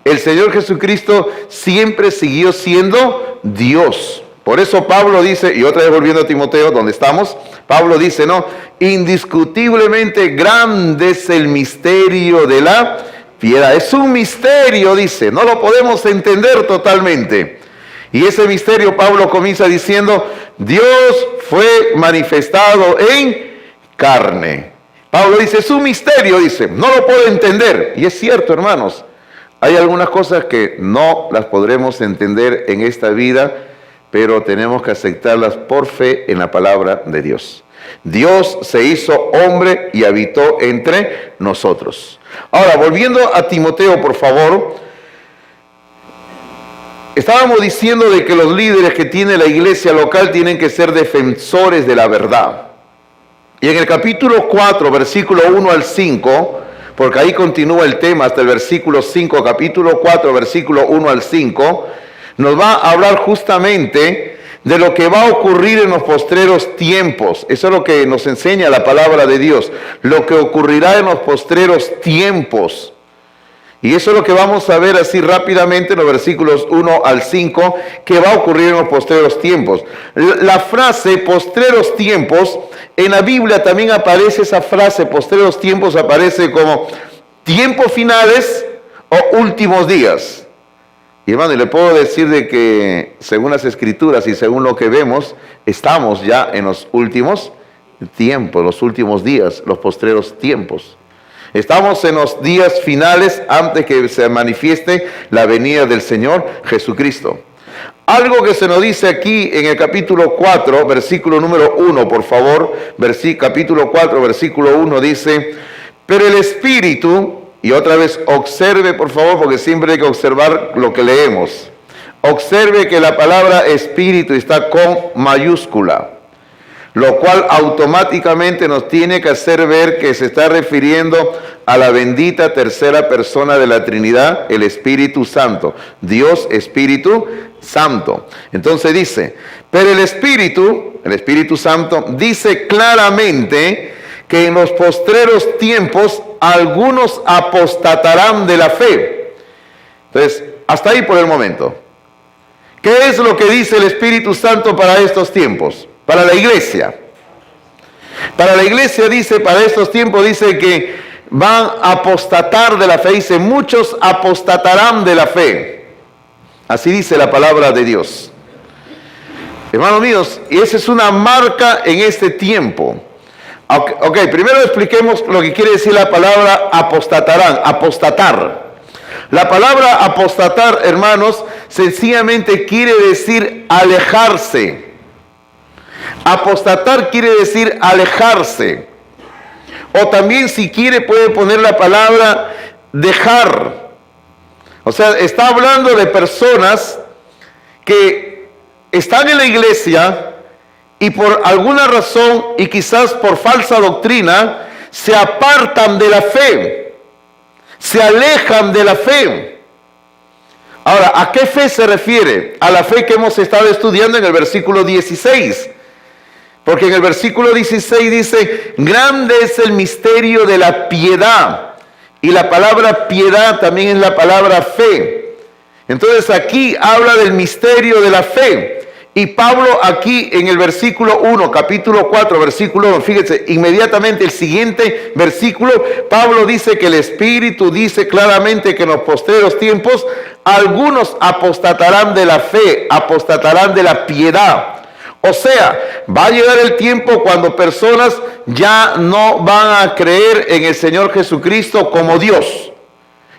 El Señor Jesucristo siempre siguió siendo Dios. Por eso Pablo dice, y otra vez volviendo a Timoteo, donde estamos, Pablo dice, ¿no? Indiscutiblemente grande es el misterio de la piedad. Es un misterio, dice, no lo podemos entender totalmente. Y ese misterio Pablo comienza diciendo, Dios fue manifestado en carne. Pablo dice, es un misterio, dice, no lo puedo entender. Y es cierto, hermanos, hay algunas cosas que no las podremos entender en esta vida, pero tenemos que aceptarlas por fe en la palabra de Dios. Dios se hizo hombre y habitó entre nosotros. Ahora, volviendo a Timoteo, por favor. Estábamos diciendo de que los líderes que tiene la iglesia local tienen que ser defensores de la verdad. Y en el capítulo 4, versículo 1 al 5, porque ahí continúa el tema hasta el versículo 5, capítulo 4, versículo 1 al 5, nos va a hablar justamente de lo que va a ocurrir en los postreros tiempos. Eso es lo que nos enseña la palabra de Dios, lo que ocurrirá en los postreros tiempos. Y eso es lo que vamos a ver así rápidamente en los versículos 1 al 5, que va a ocurrir en los postreros tiempos. La frase postreros tiempos, en la Biblia también aparece esa frase, postreros tiempos, aparece como tiempos finales o últimos días. Y hermano, le puedo decir de que según las Escrituras y según lo que vemos, estamos ya en los últimos tiempos, los últimos días, los postreros tiempos. Estamos en los días finales antes que se manifieste la venida del Señor Jesucristo. Algo que se nos dice aquí en el capítulo 4, versículo número 1, por favor. Capítulo 4, versículo 1 dice, pero el Espíritu, y otra vez observe por favor, porque siempre hay que observar lo que leemos. Observe que la palabra Espíritu está con mayúscula, lo cual automáticamente nos tiene que hacer ver que se está refiriendo a la bendita tercera persona de la Trinidad, el Espíritu Santo. Dios Espíritu Santo. Entonces dice, pero el Espíritu Santo dice claramente que en los postreros tiempos algunos apostatarán de la fe. Entonces, hasta ahí por el momento. ¿Qué es lo que dice el Espíritu Santo para estos tiempos? Para la iglesia. Para la iglesia dice, para estos tiempos dice que van a apostatar de la fe. Dice, muchos apostatarán de la fe. Así dice la palabra de Dios. Hermanos míos, y esa es una marca en este tiempo. Ok, primero expliquemos lo que quiere decir la palabra apostatarán, apostatar. La palabra apostatar, hermanos, sencillamente quiere decir alejarse. Apostatar quiere decir alejarse. O también si quiere puede poner la palabra dejar. O sea, está hablando de personas que están en la iglesia y por alguna razón y quizás por falsa doctrina se apartan de la fe, se alejan de la fe. Ahora, ¿a qué fe se refiere? A la fe que hemos estado estudiando en el versículo 16. Porque en el versículo 16 dice, grande es el misterio de la piedad. Y la palabra piedad también es la palabra fe. Entonces aquí habla del misterio de la fe. Y Pablo aquí en el versículo 1, capítulo 4, versículo 1, fíjense, inmediatamente el siguiente versículo, Pablo dice que el Espíritu dice claramente que en los postreros tiempos algunos apostatarán de la fe, apostatarán de la piedad. O sea, va a llegar el tiempo cuando personas ya no van a creer en el Señor Jesucristo como Dios.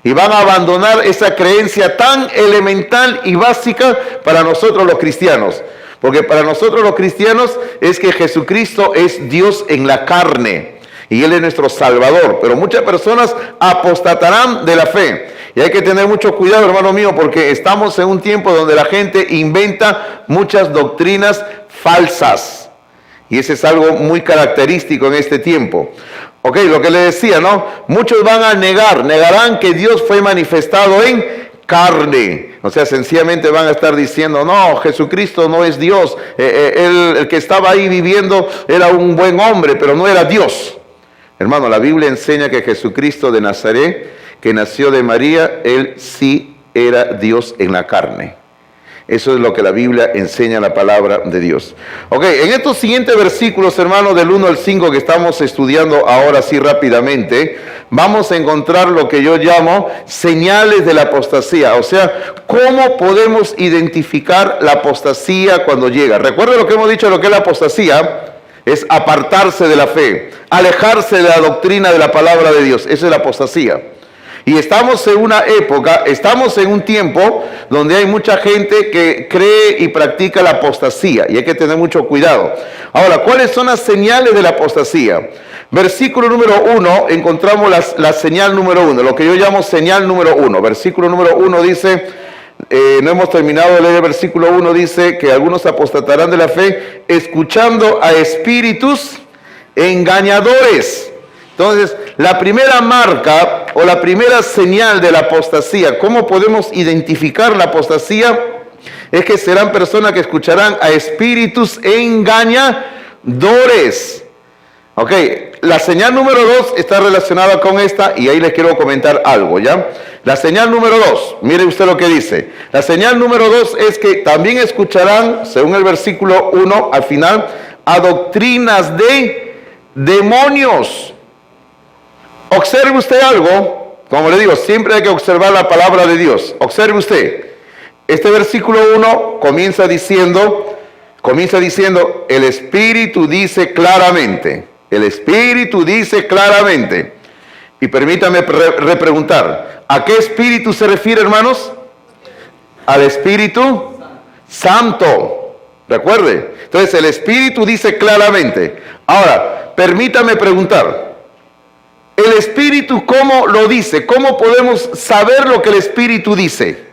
Y van a abandonar esa creencia tan elemental y básica para nosotros los cristianos. Porque para nosotros los cristianos es que Jesucristo es Dios en la carne. Y Él es nuestro Salvador. Pero muchas personas apostatarán de la fe. Y hay que tener mucho cuidado, hermano mío, porque estamos en un tiempo donde la gente inventa muchas doctrinas falsas. Y ese es algo muy característico en este tiempo. Ok, lo que le decía, ¿no? Muchos van a negarán que Dios fue manifestado en carne. O sea, sencillamente van a estar diciendo, no, Jesucristo no es Dios. El que estaba ahí viviendo era un buen hombre, pero no era Dios. Hermano, la Biblia enseña que Jesucristo de Nazaret, que nació de María, Él sí era Dios en la carne. Eso es lo que la Biblia enseña, la palabra de Dios. Ok, en estos siguientes versículos, hermanos, del 1 al 5 que estamos estudiando ahora sí rápidamente, vamos a encontrar lo que yo llamo señales de la apostasía. O sea, ¿cómo podemos identificar la apostasía cuando llega? Recuerden lo que hemos dicho, lo que es la apostasía, es apartarse de la fe, alejarse de la doctrina de la palabra de Dios. Eso es la apostasía. Y estamos en una época, estamos en un tiempo donde hay mucha gente que cree y practica la apostasía. Y hay que tener mucho cuidado. Ahora, ¿cuáles son las señales de la apostasía? Versículo número 1, encontramos la señal número 1, lo que yo llamo señal número 1. Versículo número 1 dice, no hemos terminado de leer el versículo 1, dice que algunos apostatarán de la fe escuchando a espíritus engañadores. Entonces, la primera marca o la primera señal de la apostasía, ¿cómo podemos identificar la apostasía? Es que serán personas que escucharán a espíritus engañadores. Ok, la señal número 2 está relacionada con esta y ahí les quiero comentar algo, ¿ya? La señal número 2, mire usted lo que dice. La señal número 2 es que también escucharán, según el versículo 1 al final, a doctrinas de demonios. Observe usted algo, como le digo, siempre hay que observar la palabra de Dios. Observe usted, este versículo 1 comienza diciendo, el Espíritu dice claramente, el Espíritu dice claramente. Y permítame repreguntar, ¿a qué Espíritu se refiere, hermanos? Al Espíritu Santo. Recuerde, entonces el Espíritu dice claramente. Ahora, permítame preguntar, ¿el Espíritu cómo lo dice? ¿Cómo podemos saber lo que el Espíritu dice?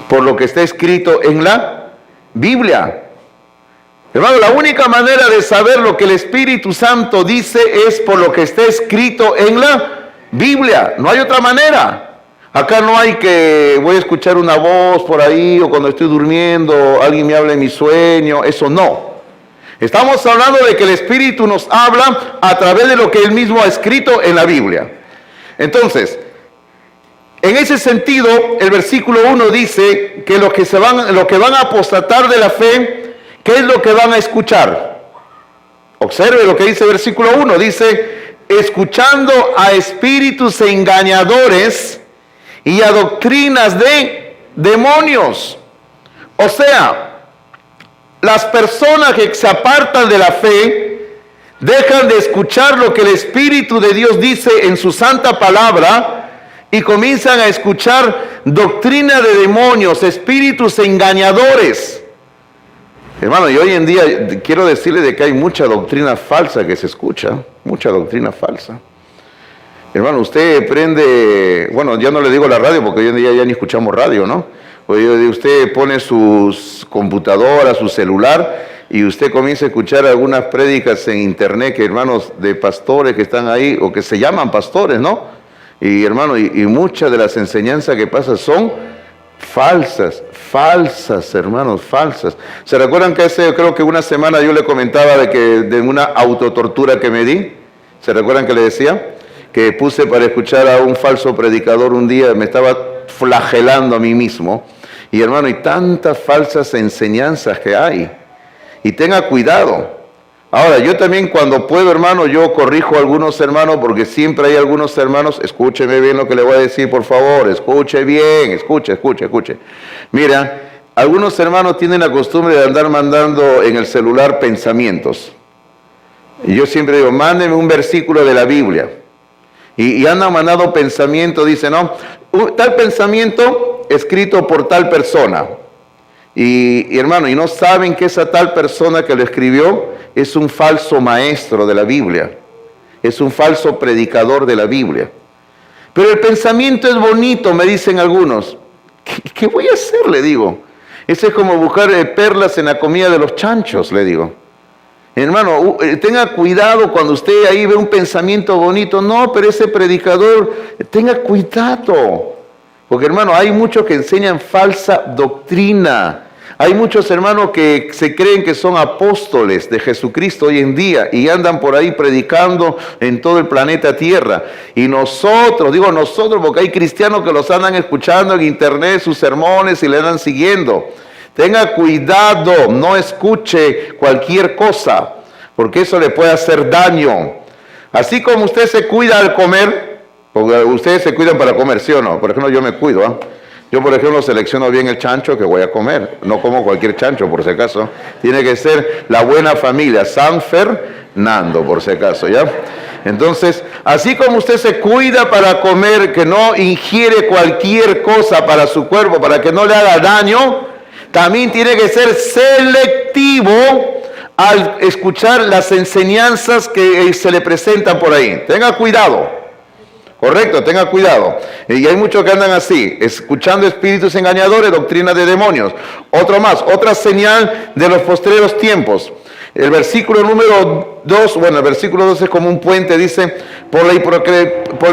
Por lo que está escrito en la Biblia. Hermano, la única manera de saber lo que el Espíritu Santo dice es por lo que está escrito en la Biblia. No hay otra manera. Acá no hay que voy a escuchar una voz por ahí o cuando estoy durmiendo, alguien me habla en mi sueño. Eso no. Estamos hablando de que el Espíritu nos habla a través de lo que Él mismo ha escrito en la Biblia. Entonces, en ese sentido, el versículo 1 dice que los que van a apostatar de la fe, ¿qué es lo que van a escuchar? Observe lo que dice el versículo 1. Dice, escuchando a espíritus engañadores y a doctrinas de demonios. O sea, las personas que se apartan de la fe dejan de escuchar lo que el Espíritu de Dios dice en su santa palabra y comienzan a escuchar doctrina de demonios, espíritus engañadores. Hermano, y hoy en día quiero decirle de que hay mucha doctrina falsa que se escucha, mucha doctrina falsa. Hermano, usted prende, bueno, ya no le digo la radio porque hoy en día ya ni escuchamos radio, ¿no? Usted pone sus computadoras, su celular y usted comienza a escuchar algunas prédicas en internet que hermanos de pastores que están ahí o que se llaman pastores, ¿no? Y hermano, y muchas de las enseñanzas que pasan son falsas, hermanos, falsas. ¿Se recuerdan que creo que una semana yo le comentaba de una autotortura que me di? ¿Se recuerdan que le decía? Que puse para escuchar a un falso predicador un día, me estaba flagelando a mí mismo. Y hermano, y tantas falsas enseñanzas que hay. Y tenga cuidado. Ahora, yo también cuando puedo, hermano, yo corrijo a algunos hermanos, porque siempre hay algunos hermanos, escúcheme bien lo que le voy a decir, por favor, escuche bien, escuche. Mira, algunos hermanos tienen la costumbre de andar mandando en el celular pensamientos. Y yo siempre digo, mándeme un versículo de la Biblia. Y andan mandando pensamientos, dice, no, tal pensamiento escrito por tal persona. Y hermano, y no saben que esa tal persona que lo escribió es un falso maestro de la Biblia, es un falso predicador de la Biblia. Pero el pensamiento es bonito, me dicen algunos. ¿Qué voy a hacer? Le digo. Eso es como buscar perlas en la comida de los chanchos, le digo. Hermano, tenga cuidado cuando usted ahí ve un pensamiento bonito. No, pero ese predicador, tenga cuidado. Porque hermano, hay muchos que enseñan falsa doctrina. Hay muchos hermanos que se creen que son apóstoles de Jesucristo hoy en día y andan por ahí predicando en todo el planeta Tierra. Y nosotros, digo nosotros porque hay cristianos que los andan escuchando en internet, sus sermones y le andan siguiendo. Tenga cuidado, no escuche cualquier cosa, porque eso le puede hacer daño. Así como usted se cuida al comer, porque ustedes se cuidan para comer, ¿sí o no? Por ejemplo, yo me cuido, ¿eh? Yo, por ejemplo, selecciono bien el chancho que voy a comer. No como cualquier chancho, por si acaso. Tiene que ser la buena familia, San Fernando, por si acaso, ¿ya? Entonces, así como usted se cuida para comer, que no ingiere cualquier cosa para su cuerpo, para que no le haga daño, también tiene que ser selectivo al escuchar las enseñanzas que se le presentan por ahí. Tenga cuidado. Correcto, tenga cuidado. Y hay muchos que andan así, escuchando espíritus engañadores, doctrina de demonios. Otro más, otra señal de los postreros tiempos. El versículo número 2, bueno, el versículo 2 es como un puente, dice, por la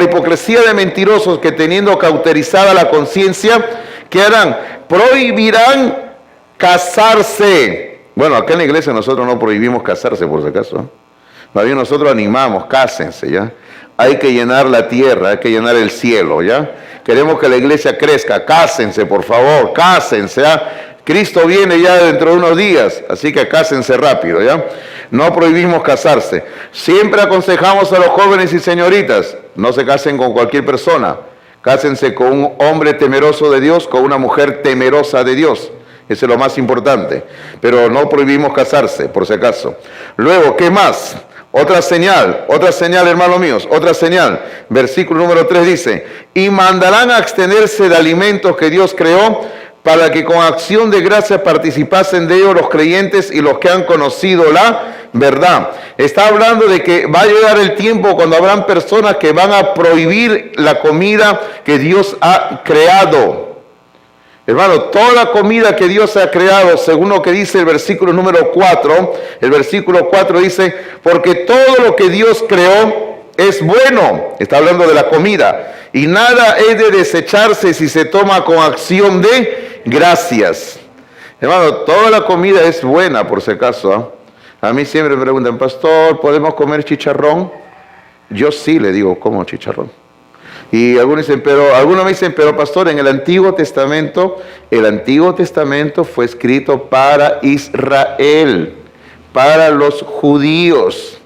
hipocresía de mentirosos que teniendo cauterizada la conciencia, ¿qué harán? Prohibirán casarse. Bueno, acá en la iglesia nosotros no prohibimos casarse, por si acaso. Más bien nosotros animamos, cásense, ¿ya? Hay que llenar la tierra, hay que llenar el cielo, ¿ya? Queremos que la iglesia crezca, cásense, por favor, cásense, ¿ya? Cristo viene ya dentro de unos días, así que cásense rápido, ¿ya? No prohibimos casarse. Siempre aconsejamos a los jóvenes y señoritas, no se casen con cualquier persona. Cásense con un hombre temeroso de Dios, con una mujer temerosa de Dios. Eso es lo más importante. Pero no prohibimos casarse, por si acaso. Luego, ¿qué más? Otra señal, hermanos míos, otra señal. Versículo número 3 dice, y mandarán a abstenerse de alimentos que Dios creó, para que con acción de gracia participasen de ellos los creyentes y los que han conocido la verdad. Está hablando de que va a llegar el tiempo cuando habrán personas que van a prohibir la comida que Dios ha creado. Hermano, toda comida que Dios ha creado, según lo que dice el versículo número 4, el versículo 4 dice, porque todo lo que Dios creó es bueno, está hablando de la comida, y nada es de desecharse si se toma con acción de gracias. Hermano, toda la comida es buena, por si acaso, ¿eh? A mí siempre me preguntan, pastor, ¿podemos comer chicharrón? Yo sí le digo, como chicharrón. Y algunos me dicen, pero pastor, en el Antiguo Testamento fue escrito para Israel, para los judíos,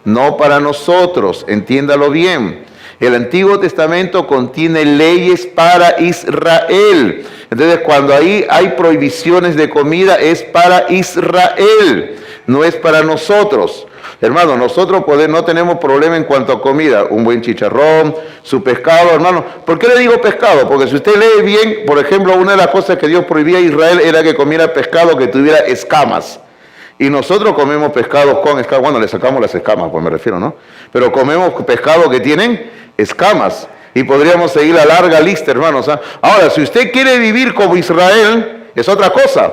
no para nosotros, entiéndalo bien. El Antiguo Testamento contiene leyes para Israel. Entonces, cuando ahí hay prohibiciones de comida, es para Israel, no es para nosotros. Hermano, nosotros no tenemos problema en cuanto a comida. Un buen chicharrón, su pescado, hermano. ¿Por qué le digo pescado? Porque si usted lee bien, por ejemplo, una de las cosas que Dios prohibía a Israel era que comiera pescado que tuviera escamas. Y nosotros comemos pescados con escamas. Bueno, le sacamos las escamas, pues me refiero, ¿no? Pero comemos pescado que tienen escamas. Y podríamos seguir la larga lista, hermanos. Ahora, si usted quiere vivir como Israel, es otra cosa.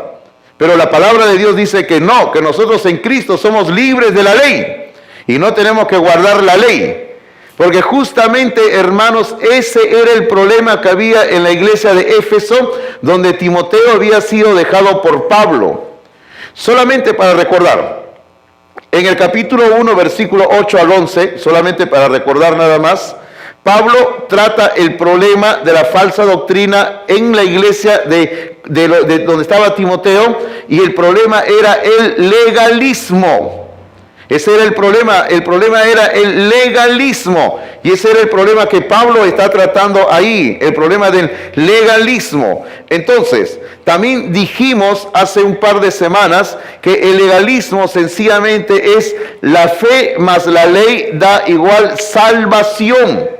Pero la palabra de Dios dice que no, que nosotros en Cristo somos libres de la ley. Y no tenemos que guardar la ley. Porque justamente, hermanos, ese era el problema que había en la iglesia de Éfeso, donde Timoteo había sido dejado por Pablo. Solamente para recordar, en el capítulo 1, versículo 8 al 11, solamente para recordar nada más, Pablo trata el problema de la falsa doctrina en la iglesia de donde estaba Timoteo, y el problema era el legalismo. Ese era el problema era el legalismo, y ese era el problema que Pablo está tratando ahí, el problema del legalismo. Entonces, también dijimos hace un par de semanas que el legalismo sencillamente es la fe más la ley da igual salvación.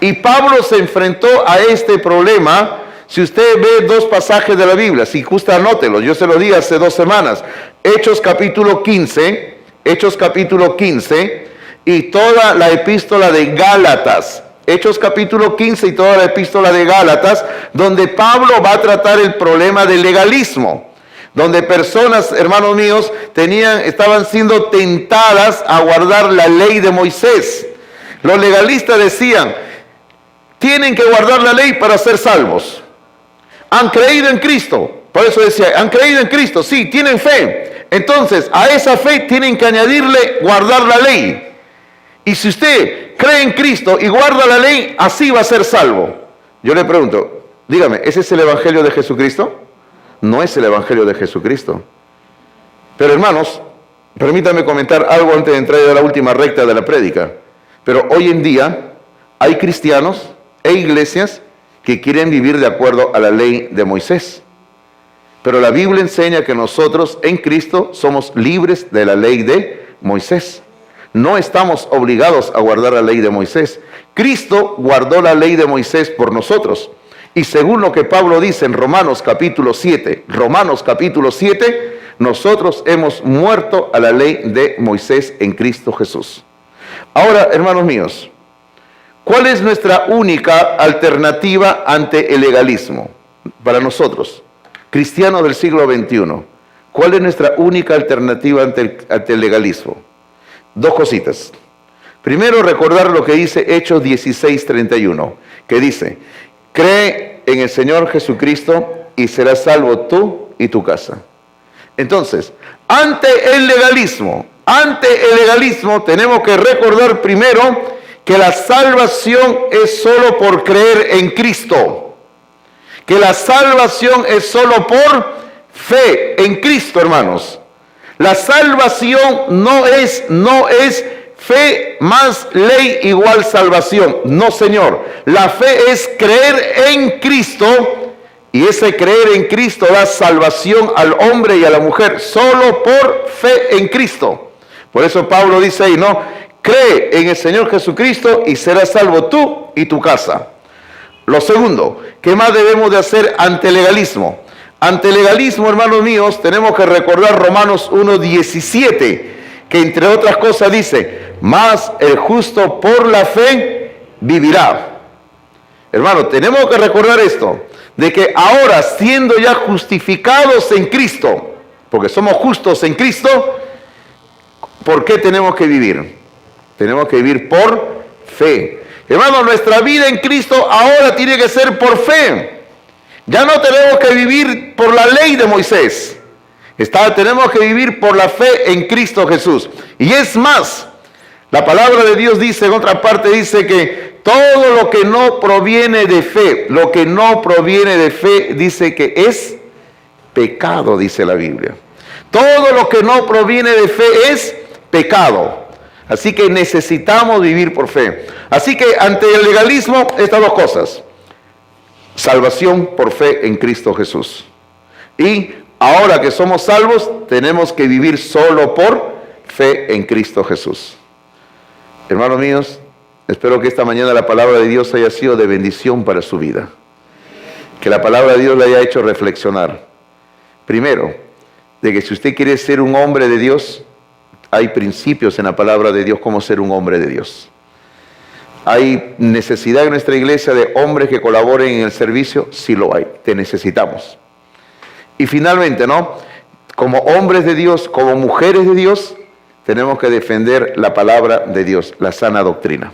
Y Pablo se enfrentó a este problema. Si usted ve dos pasajes de la Biblia, si gusta anótelos, yo se lo di hace 2 semanas. Hechos capítulo 15 y toda la epístola de Gálatas. Hechos capítulo 15 y toda la epístola de Gálatas, donde Pablo va a tratar el problema del legalismo. Donde personas, hermanos míos, estaban siendo tentadas a guardar la ley de Moisés. Los legalistas decían, tienen que guardar la ley para ser salvos. Han creído en Cristo. Por eso decía, han creído en Cristo, sí, tienen fe. Entonces, a esa fe tienen que añadirle guardar la ley. Y si usted cree en Cristo y guarda la ley, así va a ser salvo. Yo le pregunto, dígame, ¿ese es el evangelio de Jesucristo? No es el evangelio de Jesucristo. Pero hermanos, permítanme comentar algo antes de entrar a la última recta de la prédica. Pero hoy en día hay cristianos e iglesias que quieren vivir de acuerdo a la ley de Moisés. Pero la Biblia enseña que nosotros en Cristo somos libres de la ley de Moisés. No estamos obligados a guardar la ley de Moisés. Cristo guardó la ley de Moisés por nosotros. Y según lo que Pablo dice en Romanos capítulo 7, nosotros hemos muerto a la ley de Moisés en Cristo Jesús. Ahora, hermanos míos, ¿cuál es nuestra única alternativa ante el legalismo? Para nosotros, cristianos del siglo XXI, ¿cuál es nuestra única alternativa ante el legalismo? 2 cositas. Primero, recordar lo que dice Hechos 16:31, que dice, cree en el Señor Jesucristo y serás salvo tú y tu casa. Entonces, ante el legalismo, ante el legalismo tenemos que recordar primero que la salvación es solo por creer en Cristo. Que la salvación es solo por fe en Cristo, hermanos. La salvación no es fe más ley igual salvación. No, Señor. La fe es creer en Cristo, y ese creer en Cristo da salvación al hombre y a la mujer solo por fe en Cristo. Por eso Pablo dice ahí, no, cree en el Señor Jesucristo y serás salvo tú y tu casa. Lo segundo, ¿qué más debemos de hacer ante el legalismo? Ante el legalismo, hermanos míos, tenemos que recordar Romanos 1:17, que entre otras cosas dice, mas el justo por la fe vivirá. Hermano, tenemos que recordar esto, de que ahora siendo ya justificados en Cristo, porque somos justos en Cristo, ¿por qué tenemos que vivir? Tenemos que vivir por fe. Hermano, nuestra vida en Cristo ahora tiene que ser por fe. Ya no tenemos que vivir por la ley de Moisés. Tenemos que vivir por la fe en Cristo Jesús. Y es más, la palabra de Dios dice, en otra parte dice que todo lo que no proviene de fe, dice que es pecado, dice la Biblia. Todo lo que no proviene de fe es pecado. Así que necesitamos vivir por fe. Así que ante el legalismo, estas dos cosas. Salvación por fe en Cristo Jesús. Y ahora que somos salvos, tenemos que vivir solo por fe en Cristo Jesús. Hermanos míos, espero que esta mañana la palabra de Dios haya sido de bendición para su vida. Que la palabra de Dios le haya hecho reflexionar. Primero, de que si usted quiere ser un hombre de Dios, hay principios en la palabra de Dios como ser un hombre de Dios. ¿Hay necesidad en nuestra iglesia de hombres que colaboren en el servicio? Sí lo hay, te necesitamos. Y finalmente, ¿no? Como hombres de Dios, como mujeres de Dios, tenemos que defender la palabra de Dios, la sana doctrina.